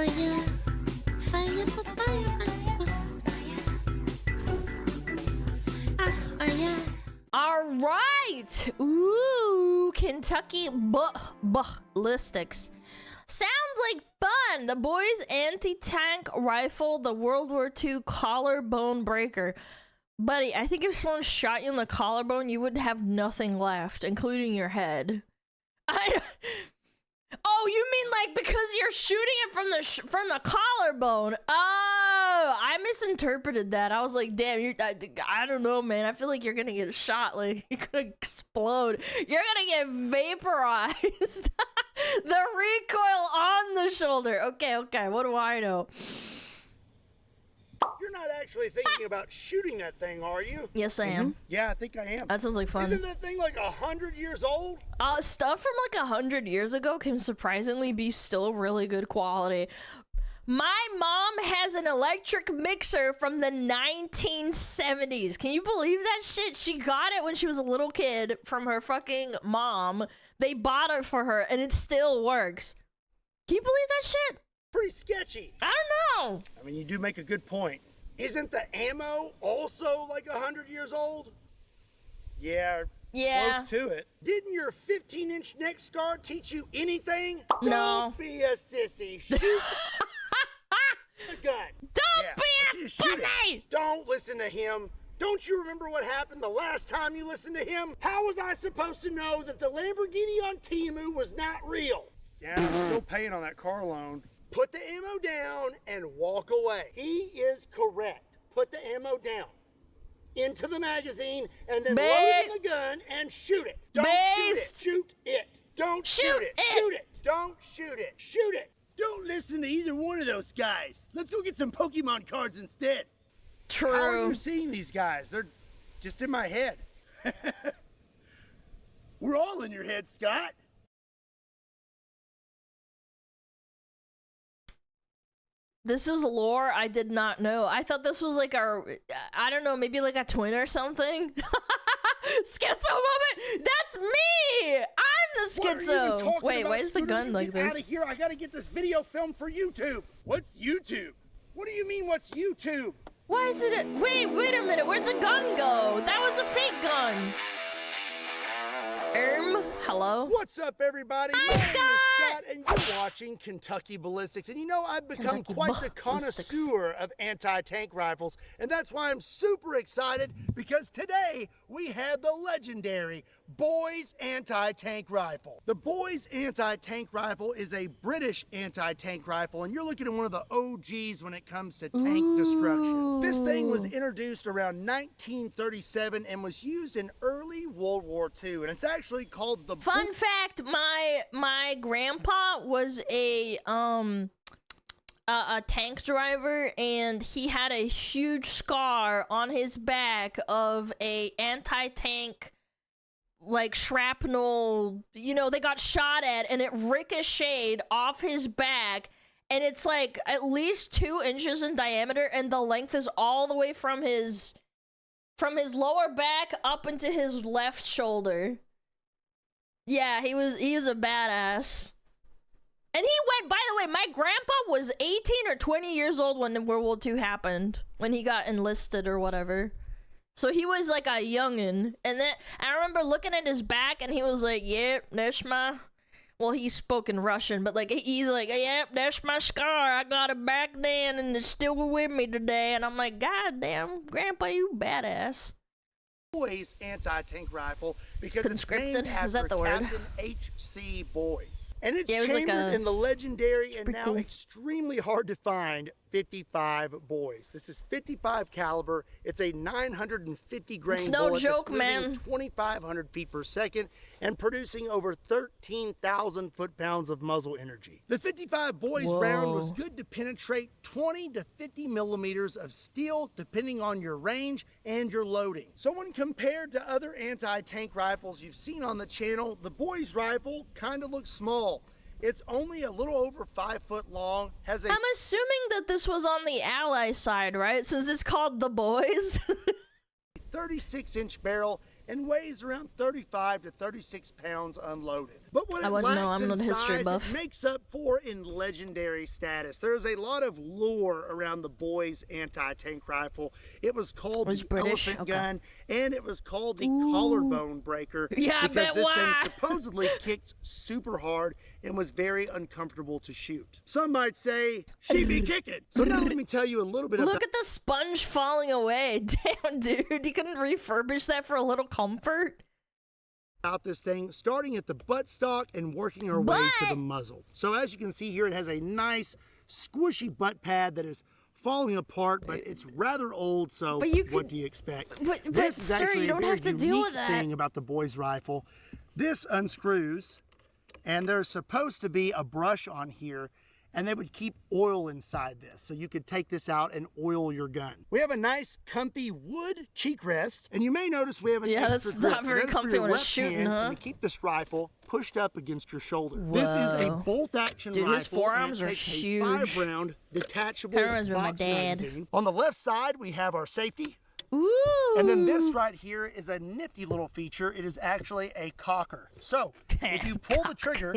Fire, fire, fire, fire. All right. Ooh, Kentucky ballistics. Sounds like fun. The boys' anti-tank rifle, the World War II collarbone breaker. Buddy, I think if someone shot you in the collarbone, you would have nothing left, including your head. Oh, you mean like because you're shooting it from the collarbone? Oh, I misinterpreted that. I was like, damn, I don't know, man. I feel like you're gonna get shot. Like you're gonna explode. You're gonna get vaporized. The recoil on the shoulder. Okay. What do I know? You're not actually thinking about shooting that thing, are you? Yes, I am. Yeah, I think I am. That sounds like fun. Isn't that thing like 100 years old? Stuff from like 100 years ago can surprisingly be still really good quality. My mom has an electric mixer from the 1970s. Can you believe that shit? She got it when she was a little kid from her fucking mom. They bought it for her and it still works. Can you believe that shit? Pretty sketchy. I don't know. I mean, you do make a good point. Isn't the ammo also like 100 years old? Yeah. Close to it. Didn't your 15-inch neck scar teach you anything? No. Don't be a sissy. Shoot the gun. Don't be a pussy! Don't listen to him. Don't you remember what happened the last time you listened to him? How was I supposed to know that the Lamborghini on Temu was not real? Yeah, I'm still paying on that car loan. Put the ammo down and walk away. He is correct. Put the ammo down. Into the magazine and then load it in the gun and shoot it. Don't shoot it. Shoot it. Don't shoot it. Shoot it. Don't shoot it. Shoot it. Don't listen to either one of those guys. Let's go get some Pokemon cards instead. True. How are you seeing these guys? They're just in my head. We're all in your head, Scott. This is lore I did not know. I thought this was like I don't know, maybe like a twin or something. Schizo moment! That's me! I'm the schizo! Wait, why is the gun like this? Out of here! I gotta get this video filmed for YouTube! What's YouTube? What do you mean, what's YouTube? Why is it wait a minute, where'd the gun go? That was a fake gun! Hello? What's up, everybody? Hi, My name is Scott! Scott, and you're watching Kentucky Ballistics. And you know, I've become quite the connoisseur of anti-tank rifles, and that's why I'm super excited, because today we have the legendary Boys Anti-Tank Rifle. The Boys Anti-Tank Rifle is a British anti-tank rifle, and you're looking at one of the OGs when it comes to tank destruction. This thing was introduced around 1937 and was used in early World War II, and it's actually called the... Fun fact, my grandpa was a tank driver, and he had a huge scar on his back of a anti-tank like shrapnel, you know, they got shot at and it ricocheted off his back, and it's like at least 2 inches in diameter, and the length is all the way from his lower back up into his left shoulder. Yeah, he was a badass. And he went, by the way, my grandpa was 18 or 20 years old when World War II happened, when he got enlisted or whatever. So he was like a youngin', and then I remember looking at his back, and he was like, "Yep, that's my." Well, he spoke in Russian, but like he's like, "Yep, that's my scar. I got it back then, and it's still with me today." And I'm like, "God damn, Grandpa, you badass." Boys anti-tank rifle because it's Conscripted? named Is after that the word? Captain H.C. Boys. And it's Yeah, it was chambered like in the legendary and now cool. extremely hard to find 55 Boys. This is 55 caliber. It's a 950 grain It's no bullet joke, that's moving man. 2,500 feet per second and producing over 13,000 foot-pounds of muzzle energy. The 55 Boys round was good to penetrate 20 to 50 millimeters of steel depending on your range and your loading. So when compared to other anti-tank rifles you've seen on the channel, the Boys rifle kind of looks small. It's only a little over 5 foot long, has a... I'm assuming that this was on the ally side, right? Since it's called the Boys. 36-inch barrel and weighs around 35 to 36 pounds unloaded. But what I it wouldn't know, lacks I'm not in a history size, buff. it makes up for in legendary status. There's a lot of lore around the boys' anti-tank rifle. It was called Was the British? elephant Okay. gun, and it was called the collarbone breaker. Yeah, I because bet this thing why. supposedly kicked super hard and was very uncomfortable to shoot. Some might say, she be kicking. So now let me tell you a little bit Look at the sponge falling away. Damn, dude, you couldn't refurbish that for a little comfort? about this thing, starting at the buttstock and working our way to the muzzle. So as you can see here, it has a nice squishy butt pad that is falling apart, but it's rather old, so what do you expect? But this is sir, actually you don't a have to very deal unique with that. thing about the boys' rifle. This unscrews, and there's supposed to be a brush on here, and they would keep oil inside this, so you could take this out and oil your gun. We have a nice, comfy wood cheek rest, and you may notice we have an extra that's grip. not very That is for comfy your when it's left shooting, hand, huh? and to keep this rifle pushed up against your shoulder. This is a Whoa. bolt-action Dude, rifle, his forearms and are it takes huge. a 5-round detachable Kinda reminds me of my box dad. magazine. On the left side, we have our safety. Ooh. And then this right here is a nifty little feature. It is actually a cocker. So if you pull the trigger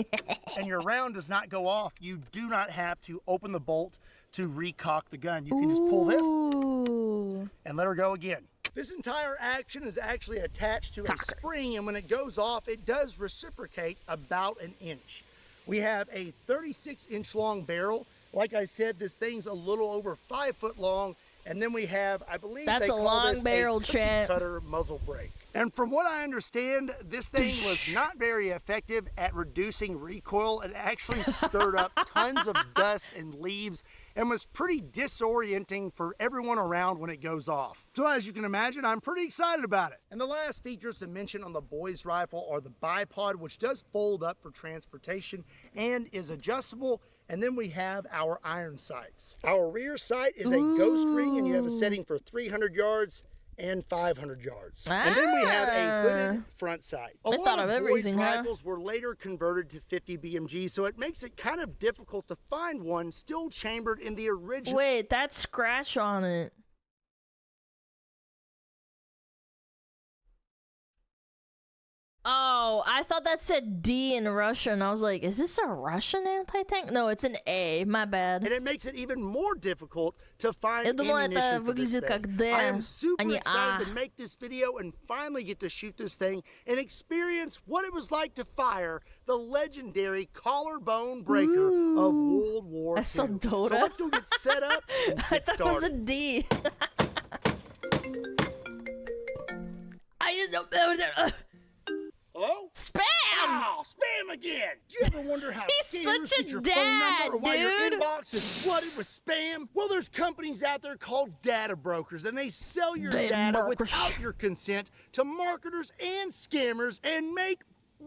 and your round does not go off, you do not have to open the bolt to recock the gun. You can just pull this and let her go again. This entire action is actually attached to a spring, and when it goes off, it does reciprocate about an inch. We have a 36-inch long barrel. Like I said, this thing's a little over 5 foot long. And then we have, I believe That's they a call long this barrel, a cookie chat. cutter muzzle brake. And from what I understand, this thing was not very effective at reducing recoil. It actually stirred up tons of dust and leaves and was pretty disorienting for everyone around when it goes off. So as you can imagine, I'm pretty excited about it. And the last features to mention on the boys' rifle are the bipod, which does fold up for transportation and is adjustable. And then we have our iron sights. Our rear sight is a ghost ring, and you have a setting for 300 yards and 500 yards. And then we have a hooded front sight. A lot of boys' rifles were later converted to 50 BMG, so it makes it kind of difficult to find one still chambered in the original. Wait, that scratch on it. Oh, I thought that said D in Russian. I was like, is this a Russian anti-tank? No, it's an A. My bad. And it makes it even more difficult to find Я думала, ammunition это for this выглядит thing. как D, I am super а не excited А. to make this video and finally get to shoot this thing and experience what it was like to fire the legendary collarbone breaker of World War II. That's so Dota. So let's go get set up and I get thought it was a started. D. I just don't know. Hello? Spam! Oh, spam again! Do you ever wonder how He's scammers such a get your dad, phone number or why your dude. inbox is flooded with spam? Well, there's companies out there called data brokers, and they sell your Data data brokers. without your consent to marketers and scammers and make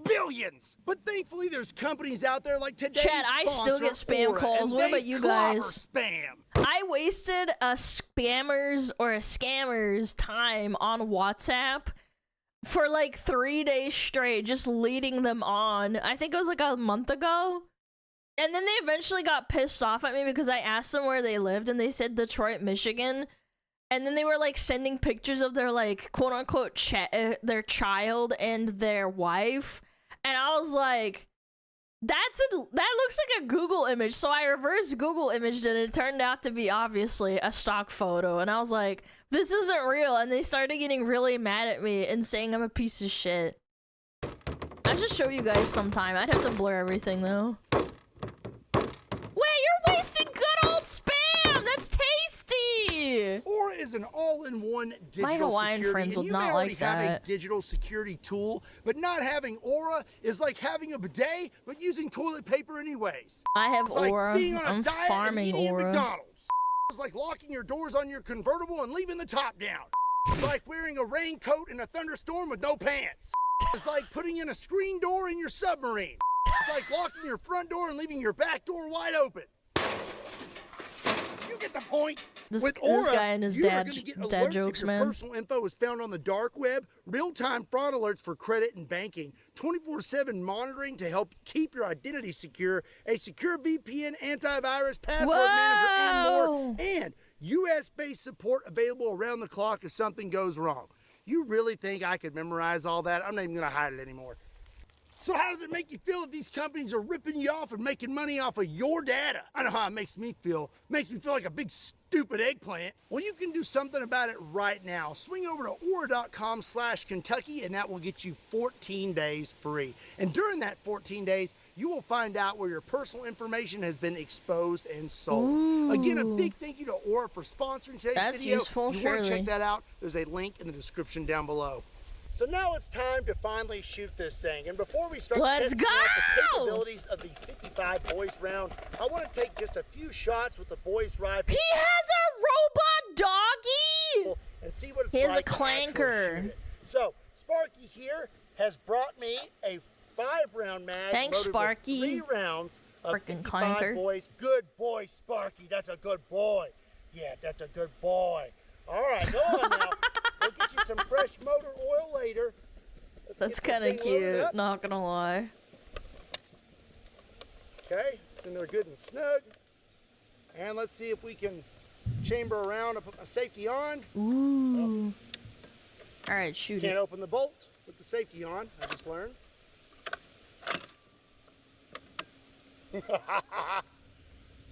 billions. But thankfully, there's companies out there like today's Chad, I still get sponsor, spam Aura, calls. and What they about you clobber guys? Spam. I wasted a spammer's or a scammer's time on WhatsApp for like 3 days straight, just leading them on. I think it was like a month ago. And then they eventually got pissed off at me because I asked them where they lived and they said Detroit, Michigan. And then they were like sending pictures of their like quote unquote their child and their wife. And I was like, that looks like a Google image. So I reverse Google imaged it and it turned out to be obviously a stock photo. And I was like, this isn't real. And they started getting really mad at me and saying I'm a piece of shit. I should show you guys sometime. I'd have to blur everything though. Wait, you're wasting good old spam! That's tasty! Aura is an all-in-one digital Hawaiian security, friends and would you not may already like have that. a digital security tool, but not having Aura is like having a bidet, but using toilet paper anyways. I have It's like Aura. being on a I'm diet farming and eating Aura. at McDonald's. It's like locking your doors on your convertible and leaving the top down. It's like wearing a raincoat in a thunderstorm with no pants. It's like putting in a screen door in your submarine. It's like locking your front door and leaving your back door wide open. You get the point. This With Aura, guy and his you are dad gonna get dad alerts jokes, if your man. personal info is found on the dark web, real-time fraud alerts for credit and banking, 24/7 monitoring to help keep your identity secure, a secure VPN, antivirus, password manager, and more, and US-based support available around the clock if something goes wrong. You really think I could memorize all that? I'm not even gonna hide it anymore. So how does it make you feel that these companies are ripping you off and making money off of your data? I know how it makes me feel. It makes me feel like a big stupid eggplant. Well, you can do something about it right now. Swing over to Aura.com/Kentucky and that will get you 14 days free. And during that 14 days, you will find out where your personal information has been exposed and sold. Ooh. Again, a big thank you to Aura for sponsoring today's That's video. useful, if you want to surely. check that out, there's a link in the description down below. So now it's time to finally shoot this thing. And before we start Let's testing out the go! capabilities of the 55 boys round, I want to take just a few shots with the boys rifle. He has a robot doggy! And see what it's He has like a to actually clanker. shoot it. So Sparky here has brought me a 5-round mag. Thanks, loaded Sparky. With 3 rounds of Frickin' 55 clanker. boys. Good boy, Sparky. That's a good boy. Yeah, that's a good boy. All right, go on now. We'll get you some fresh motor oil later. Let's That's get this kind of thing loaded cute, up. not gonna lie. Okay, it's in there good and snug. And let's see if we can chamber around and put my safety on. Ooh. Alright, shoot Can't it. open the bolt with the safety on, I just learned.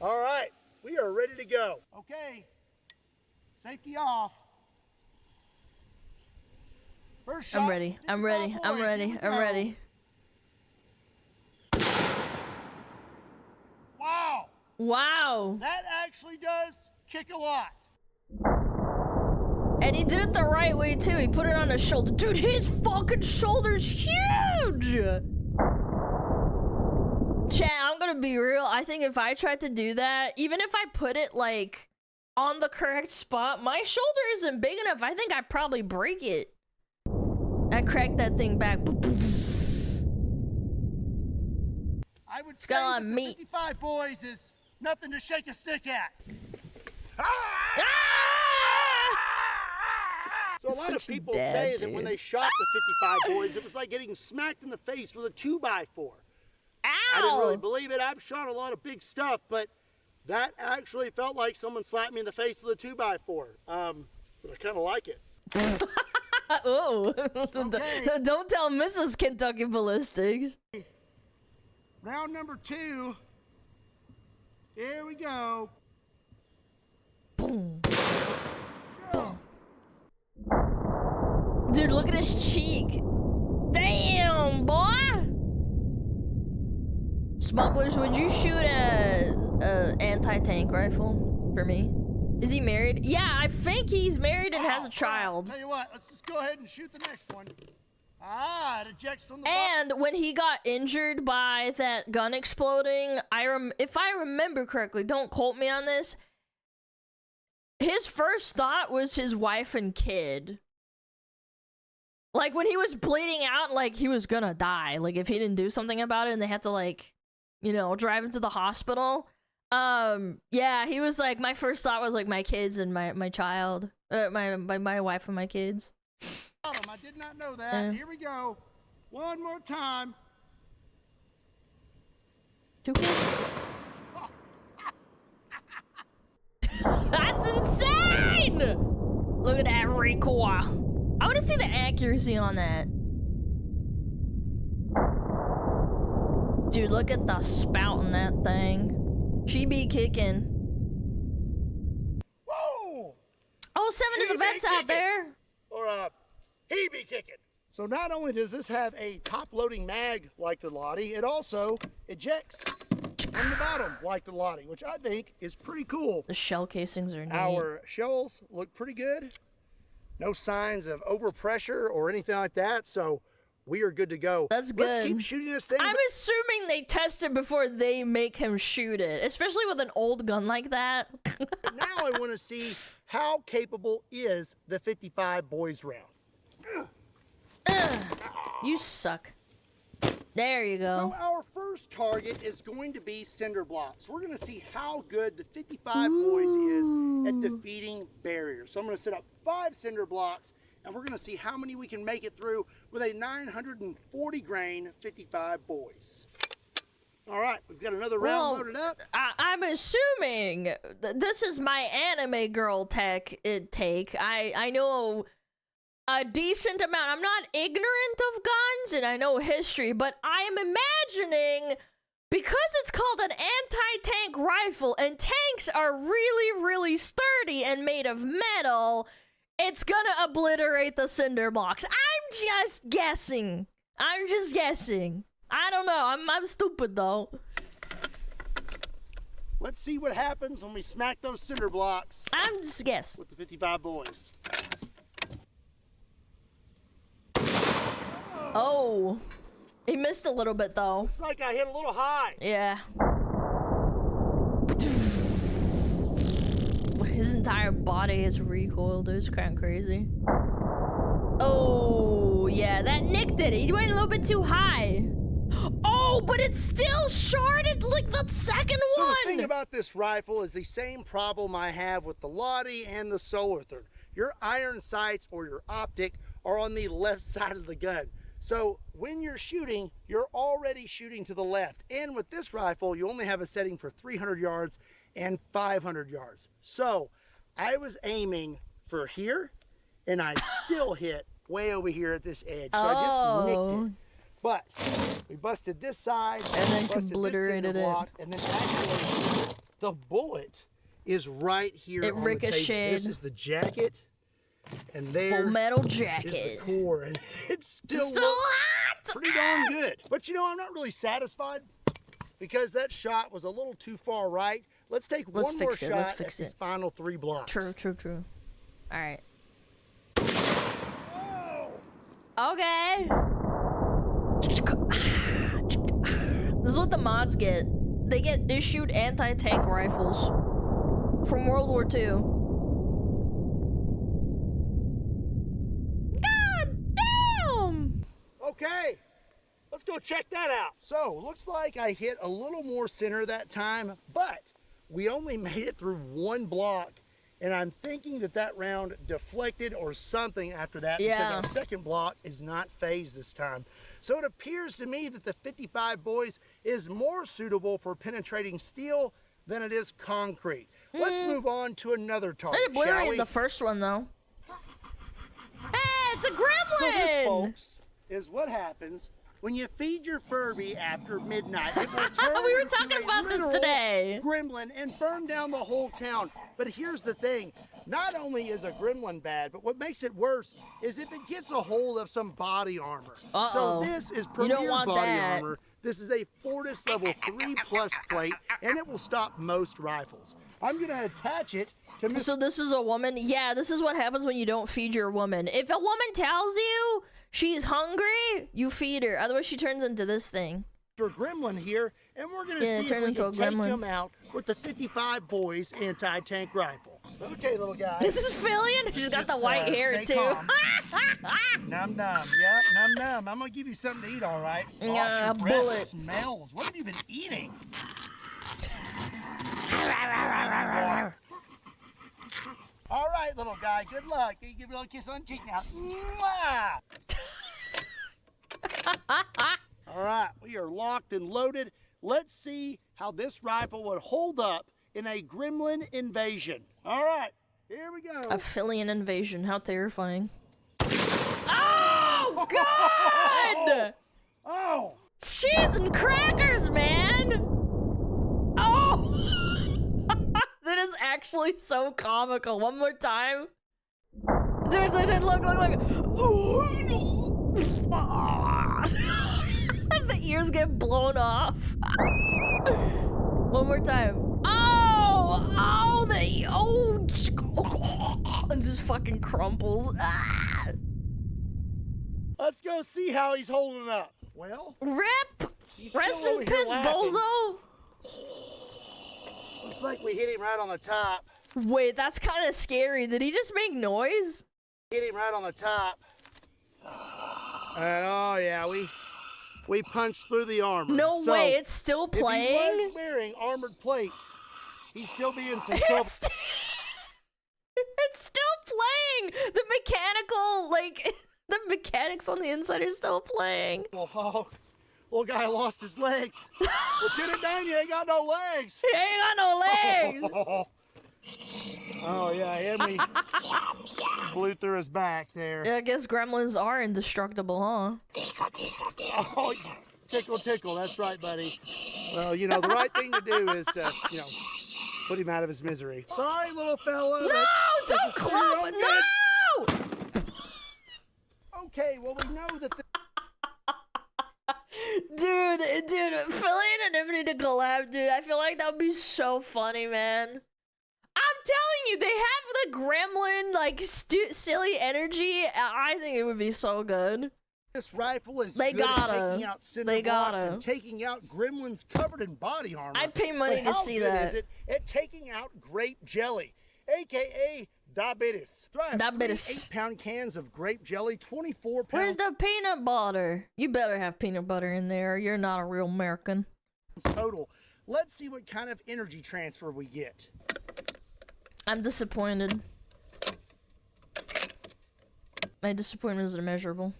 All right, we are ready to go. Okay, safety off. First shot. I'm ready, I'm ready, 55 I'm boys, ready, here we I'm go. ready. Wow, Wow. that actually does kick a lot. And he did it the right way too. He put it on his shoulder. Dude, his fucking shoulder's huge! Chat, I'm gonna be real. I think if I tried to do that, even if I put it like on the correct spot, my shoulder isn't big enough. I think I'd probably break it. I cracked that thing back. I would say got a lot that of the meat. 55 boys is nothing to shake a stick at. Ah! So a lot of Such a people dad, say that when dude. they shot the 55 boys, it was like getting smacked in the face with a 2x4. I didn't really Ow! believe it. I've shot a lot of big stuff, but that actually felt like someone slapped me in the face with a 2x4. But I kind of like it. Oh, Okay. don't tell Mrs. Kentucky Ballistics. Round number 2. Here we go. Boom. Show. Dude, look at his cheek. Damn, boy. Smugglers, would you shoot a anti-tank rifle for me? Is he married? Yeah, I think he's married and has a child. Tell you what, let's just go ahead and shoot the next one. Ah, it ejects from the And when he got injured by that gun exploding, if I remember correctly, don't quote me on this, his first thought was his wife and kid. Like, when he was bleeding out, like, he was gonna die. Like, if he didn't do something about it and they had to, like, you know, drive him to the hospital. Yeah, he was like, my first thought was, like, my kids and my child. My wife and my kids. I did not know that. Yeah. Here we go. One more time. 2 kids? That's insane! Look at that recoil. I want to see the accuracy on that. Dude, look at the spout in that thing. She be kicking. Whoa! Oh, 7 She to the be vets out kicking. there. Or he be kicking. So not only does this have a top-loading mag like the Lottie, it also ejects from the bottom like the Lottie, which I think is pretty cool. The shell casings are neat. Our shells look pretty good. No signs of overpressure or anything like that, so we are good to go. That's Let's good. keep shooting this thing. I'm assuming they test it before they make him shoot it, especially with an old gun like that. But now I want to see how capable is the 55 boys round. You suck. There you So go. our first target is going to be cinder blocks. We're going to see how good the 55 boys is at defeating barriers. So I'm going to set up 5 cinder blocks, and we're going to see how many we can make it through with a 940 grain 55 boys. All right, we've got another round Well, loaded up. I'm assuming this is my anime girl take. I know a decent amount. I'm not ignorant of guns and I know history, but I am imagining, because it's called an anti-tank rifle and tanks are really, really sturdy and made of metal, it's gonna obliterate the cinder blocks. I'm just guessing. I don't know. I'm stupid though. Let's see what happens when we smack those cinder blocks. I'm just guessing. With the 55 boys. Oh. He missed a little bit though. Looks like I hit a little high. Yeah. His entire body is recoiled. It was kind of crazy. Oh, yeah, that nicked it. He went a little bit too high. Oh, but it's still shorted like the second one. So the thing about this rifle is the same problem I have with the Lottie and the Solar Third. Your iron sights or your optic are on the left side of the gun. So when you're shooting, you're already shooting to the left. And with this rifle, you only have a setting for 300 yards and 500 yards. So I was aiming for here, and I still hit way over here at this edge. So I just nicked it. But we busted this side, and then obliterated it. And then actually, the bullet is right here. It ricocheted. This is the jacket, and there full metal jacket is the core, and it's still hot. Pretty darn good. But you know, I'm not really satisfied because that shot was a little too far right. Let's take one more shot at these final 3 blocks. True. All right. Okay. This is what the mods get. They get issued anti-tank rifles from World War II. God damn! Okay, let's go check that out. So, looks like I hit a little more center that time, but we only made it through 1 block, and I'm thinking that that round deflected or something after that because our second block is not phased this time. So it appears to me that the 55 boys is more suitable for penetrating steel than it is concrete. Let's move on to another target, shall we? The first one, though. Hey, it's a gremlin! So this, folks, is what happens when you feed your Furby after midnight. It will turn we were talking about this today. Gremlin and burn down the whole town. But here's the thing. Not only is a gremlin bad, but what makes it worse is if it gets a hold of some body armor. So this is premier body armor. This is a Fortis level 3+ plate, and it will stop most rifles. I'm gonna attach it to Mr. So this is a woman? Yeah, this is what happens when you don't feed your woman. If a woman tells you she's hungry, you feed her. Otherwise, she turns into this thing. Gremlin here, and we're gonna see if we can take him out with the 55 boys anti-tank rifle. Okay, little guy. This is Fillion? She's got the white hair, too. Num num, yep, num num. I'm gonna give you something to eat, all right? Yeah, your breath bullet. Smells. What have you been eating? All right, little guy. Good luck. You give me a little kiss on the cheek now. All right, we are locked and loaded. Let's see how this rifle would hold up in a gremlin invasion. All right, here we go. A Fillion invasion. How terrifying. Oh, God! Oh! Cheese and crackers, man! Oh! That is actually so comical. One more time. Dude, look. Ooh. The ears get blown off. One more time. And just fucking crumples. Ah. Let's go see how he's holding up. Well, RIP! Rest in piss, bozo! Looks like we hit him right on the top. Wait, that's kind of scary. Did he just make noise? Hit him right on the top. And oh yeah, we punched through the armor. No way, it's still playing? If he was wearing armored plates, he'd still be in some trouble. It's still playing! The mechanical, the mechanics on the inside are still playing. Oh, little guy lost his legs. Lieutenant Dan, you ain't got no legs. He ain't got no legs. Oh yeah, and we blew through his back there. Yeah, I guess gremlins are indestructible, huh? Oh, tickle, tickle. That's right, buddy. Well, you know, the right thing to do is to, you know, put him out of his misery. Sorry, little fella. No! Don't club! No! Okay, well, we know that Dude, Philly and Anonymity to collab, dude. I feel like that would be so funny, man. I'm telling you, they have the gremlin, like, silly energy. I think it would be so good. this rifle is They good at gotta. taking out cinder They blocks gotta. and taking out gremlins covered in body armor. I'd pay money But to how see good that. is it at taking out grape jelly, a.k.a. diabetes? So I have Diabetes. 3 8-pound cans of grape jelly, 24 pounds Where's the peanut butter? You better have peanut butter in there, or you're not a real American. total. Let's see what kind of energy transfer we get. I'm disappointed. My disappointment is immeasurable.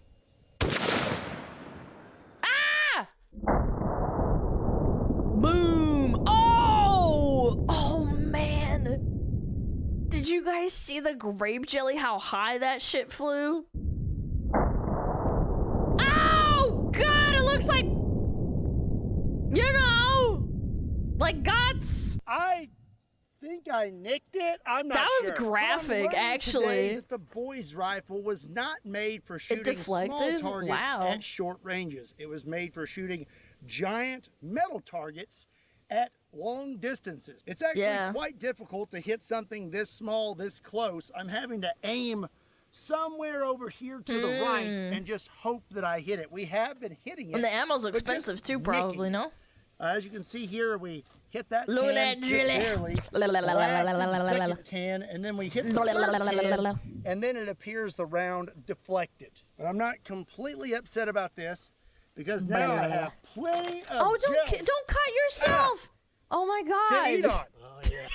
Ah! Boom! Oh! Oh, man! Did you guys see the grape jelly, how high that shit flew? Oh! God, it looks like... You know! Like guts! I think I nicked it. I'm not That sure. was So I'm graphic, learning today actually. that the boy's rifle was not made for shooting deflected? small targets Wow. at short ranges. It was made for shooting giant metal targets at long distances. It's actually quite difficult to hit something this small, this close. I'm having to aim somewhere over here to the right and just hope that I hit it. We have been hitting it. And the ammo's but just expensive too, nicking probably, it. no? As you can see here, we hit that Look at can that just jelly. barely. Blasted the second can, and then we hit the third can, and then it appears the round deflected. But I'm not completely upset about this, because now I have plenty of Oh, jelly don't cut yourself! Oh my god! to eat on. Oh, yeah.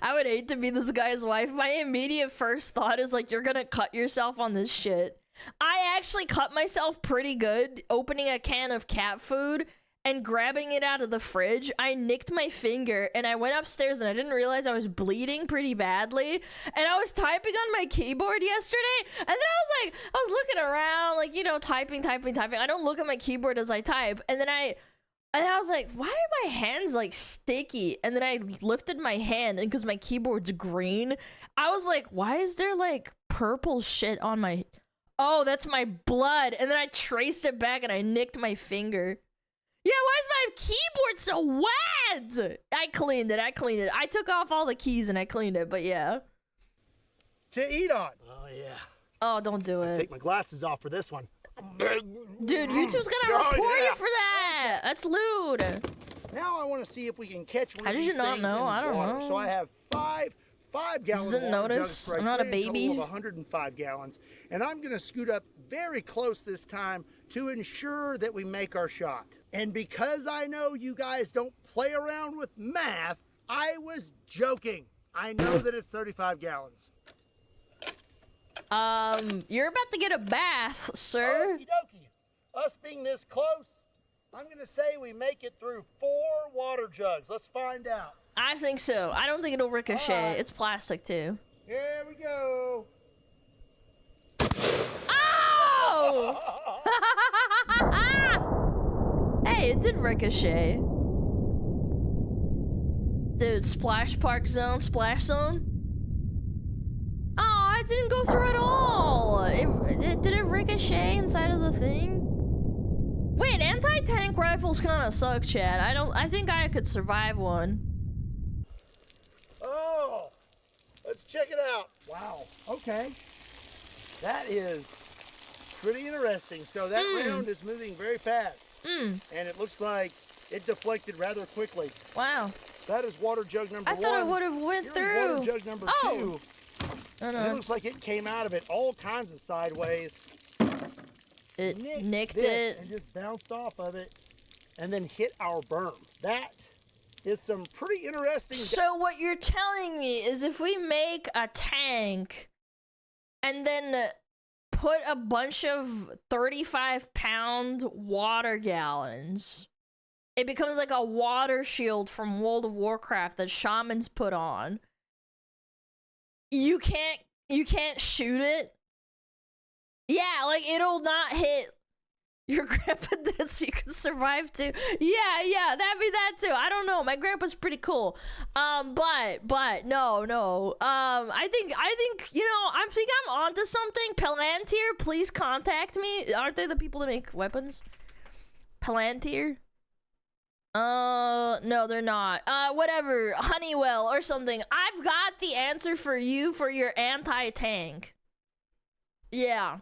I would hate to be this guy's wife. My immediate first thought is like, you're gonna cut yourself on this shit. I actually cut myself pretty good opening a can of cat food and grabbing it out of the fridge. I nicked my finger and I went upstairs and I didn't realize I was bleeding pretty badly. And I was typing on my keyboard yesterday and then I was looking around, like, you know, typing. I don't look at my keyboard as I type. And I was like, why are my hands like sticky? And then I lifted my hand, and because my keyboard's green, I was like, why is there like purple shit on my... Oh, that's my blood. And then I traced it back and I nicked my finger. Yeah, why is my keyboard so wet? I cleaned it. I took off all the keys and I cleaned it, but yeah. To eat on. Oh, yeah. Oh, don't do it. Take my glasses off for this one. Dude, YouTube's gonna report you for that. That's lewd. Now I want to see if we can catch one How of did these you not things know? in I don't water. know. So I have five gallon Doesn't water jugs notice. for I'm not a grand baby. total of 105 gallons. And I'm going to scoot up very close this time to ensure that we make our shot. And because I know you guys don't play around with math, I was joking. I know that it's 35 gallons. You're about to get a bath, sir. Okie dokie. Us being this close, I'm going to say we make it through 4 water jugs. Let's find out. I think so. I don't think it'll ricochet. All right. It's plastic too. Here we go. Oh! Hey, it did ricochet. Dude, splash park zone, splash zone. Oh, it didn't go through at all. Did it ricochet inside of the thing? Wait, anti-tank rifles kind of suck, Chad. I think I could survive one. Oh, let's check it out. Wow. Okay. That is pretty interesting. So that round is moving very fast. And it looks like it deflected rather quickly. Wow. That is water jug number 1. I thought it would have went Here's through. water jug number 2. Oh, And it looks like it came out of it all kinds of sideways. It nicked this it. and just bounced off of it and then hit our berm. That is some pretty interesting. So what you're telling me is if we make a tank and then put a bunch of 35-pound water gallons, it becomes like a water shield from World of Warcraft that shamans put on. you can't shoot it. Yeah, like it'll not hit your grandpa did so you can survive too. Yeah, that'd be that too. I don't know. My grandpa's pretty cool. But no. I think you know, I think I'm onto something. Palantir, please contact me. Aren't they the people that make weapons? Palantir? No, they're not. Whatever. Honeywell or something. I've got the answer for you for your anti-tank. Yeah.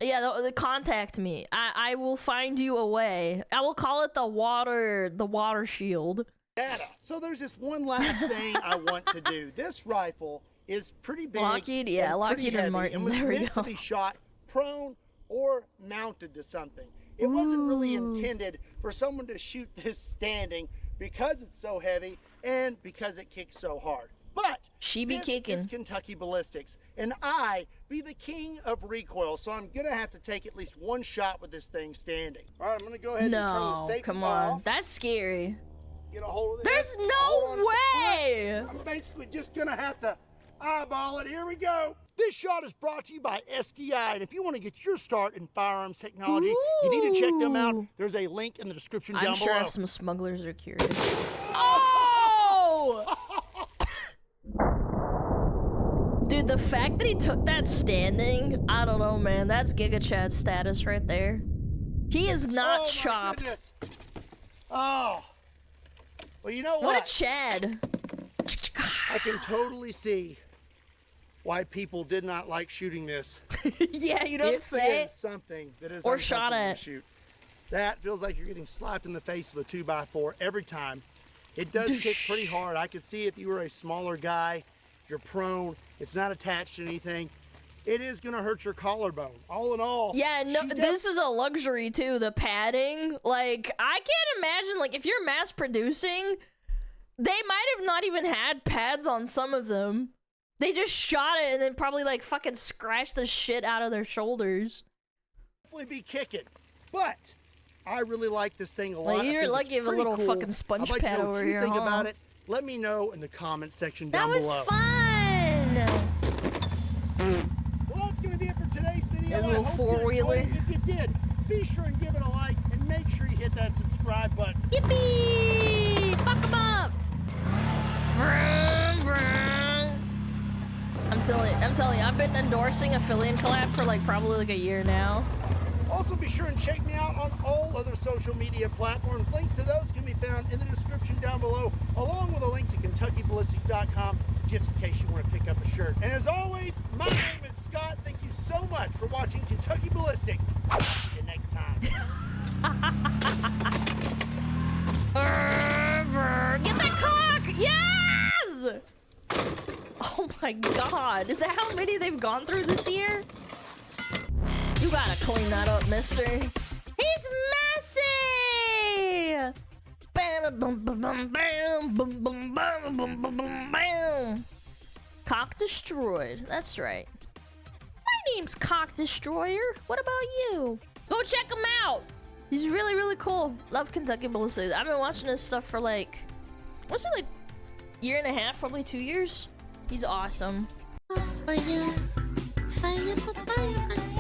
Yeah, contact me. I will find you a way. I will call it the water shield. Data. So there's this one last thing I want to do. This rifle is pretty big. Lockheed, yeah, Lockheed and Martin. And was there we meant go. to be shot prone or mounted to something. It wasn't really intended for someone to shoot this standing because it's so heavy and because it kicks so hard. But she be this kicking. is Kentucky Ballistics, and I be the king of recoil, so I'm gonna have to take at least one shot with this thing standing. All right, I'm gonna go ahead and turn the safety come off. on, that's scary. Get a hold of There's this. no way. I'm basically just gonna have to eyeball it. Here we go. This shot is brought to you by SDI, and if you want to get your start in firearms technology, you need to check them out. There's a link in the description down below. I'm sure some smugglers are curious. Oh! Dude, the fact that he took that standing, I don't know, man. That's Giga Chad status right there. He is not chopped. Goodness. Oh. Well, you know what? What a Chad. I can totally see why people did not like shooting this. Yeah, you don't say. It is something that is or shot uncomfortable at. to shoot. That feels like you're getting slapped in the face with a 2x4 every time. It does kick pretty hard. I could see if you were a smaller guy, you're prone, it's not attached to anything. It is gonna hurt your collarbone. All in all. Yeah, no, this is a luxury too, the padding. Like, I can't imagine, like, if you're mass producing, they might have not even had pads on some of them. They just shot it and then probably, like, fucking scratched the shit out of their shoulders. Definitely be kicking, but I really like this thing a lot. Well, you're lucky you have a little fucking sponge I'd like pad to know over what you here, think huh? about it. Let me know in the comment section That down was below. fun! Well, that's going to be it for today's video. There's a little I hope you four-wheeler. enjoyed it. If you did, be sure and give it a like and make sure you hit that subscribe button. Yippee! Fuck 'em up! Vroom, vroom. I'm telling you, I've been endorsing affiliate collab for like probably like a year now. Also, be sure and check me out on all other social media platforms. Links to those can be found in the description down below, along with a link to KentuckyBallistics.com, just in case you want to pick up a shirt. And as always, my name is Scott. Thank you so much for watching Kentucky Ballistics. I'll see you next time. Get that cock! Yes! Oh my god. Is that how many they've gone through this year? You gotta clean that up, mister. He's messy! Bam, bum, bum, bum, bam, bum, bum, bam, bum, bum, bum, bam. Cock destroyed. That's right. My name's Cock Destroyer. What about you? Go check him out. He's really, really cool. Love Kentucky Ballistics. I've been watching his stuff for like, what's it, like year and a half, probably 2 years. He's awesome. Fire, fire, fire, fire.